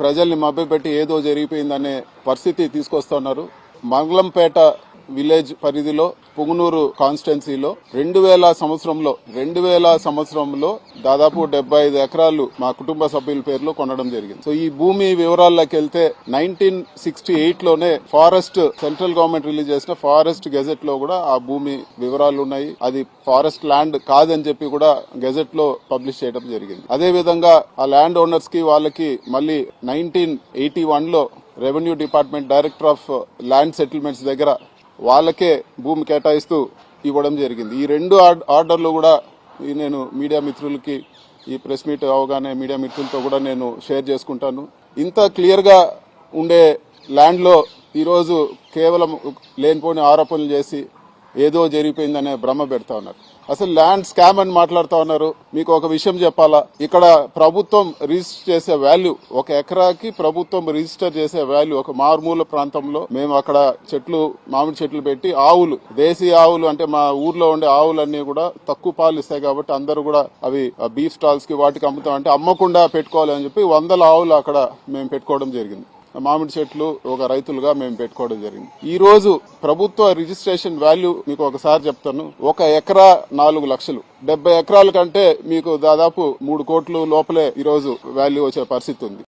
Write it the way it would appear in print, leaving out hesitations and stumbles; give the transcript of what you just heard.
ప్రజల్ని మభ్యపెట్టి ఏదో జరిగిపోయిందనే పరిస్థితి తీసుకొస్తున్నారు. మంగళంపేట విలేజ్ పరిధిలో పుంగనూరు కాన్స్టిట్యున్సీలో 2000 సంవత్సరంలో దాదాపు 75 ఎకరాలు మా కుటుంబ సభ్యుల పేరులో కొనడం జరిగింది. సో ఈ భూమి వివరాల్లోకి వెళ్తే 1968లోనే ఫారెస్ట్ సెంట్రల్ గవర్నమెంట్ రిలీజ్ చేసిన ఫారెస్ట్ గెజెట్ లో కూడా ఆ భూమి వివరాలు ఉన్నాయి. అది ఫారెస్ట్ ల్యాండ్ కాదని చెప్పి కూడా గెజెట్ లో పబ్లిష్ చేయడం జరిగింది. అదే విధంగా ఆ ల్యాండ్ ఓనర్స్ కి వాళ్ళకి మళ్ళీ 1981లో revenue department director of land settlements దగ్గర వాళ్ళకే భూమి కేటాయిస్తూ ఇవ్వడం జరిగింది. ఈ 2 ఆర్డర్లు కూడా నేను మీడియా మిత్రులకి ఈ ప్రెస్ మీట్ అవగానే మీడియా మిత్రులతో కూడా నేను షేర్ చేసుకుంటాను. ఇంత క్లియర్ గా ఉండే ల్యాండ్ లో ఈరోజు కేవలం లేనిపోని ఆరోపణలు చేసి ఏదో జరిగిపోయిందనే భ్రమ పెడతా ఉన్నారు. అసలు ల్యాండ్ స్కామ్ అని మాట్లాడుతా ఉన్నారు. మీకు ఒక విషయం చెప్పాలా, ఇక్కడ ప్రభుత్వం రిజిస్టర్ చేసే వాల్యూ, ఒక ఎకరాకి ప్రభుత్వం రిజిస్టర్ చేసే వాల్యూ, ఒక మారుమూల ప్రాంతంలో మేము అక్కడ చెట్లు, మామిడి చెట్లు పెట్టి ఆవులు, దేశీయ ఆవులు అంటే మా ఊర్లో ఉండే ఆవులన్నీ కూడా తక్కువ పాలు ఇస్తాయి కాబట్టి అందరూ కూడా అవి బీఫ్ స్టాల్స్ కి వాటికి అమ్ముతాం అంటే అమ్మకుండా పెట్టుకోవాలని చెప్పి 100 ఆవులు అక్కడ మేము పెట్టుకోవడం జరిగింది. మామిడి చెట్లు ఒక రైతులుగా మేము పెట్టుకోవడం జరిగింది. ఈ రోజు ప్రభుత్వ రిజిస్ట్రేషన్ వాల్యూ మీకు ఒకసారి చెప్తాను. 1 ఎకరా 4 లక్షలు. 70 ఎకరాల కంటే మీకు దాదాపు 3 కోట్లు లోపలే ఈ రోజు వాల్యూ వచ్చే పరిస్థితి ఉంది.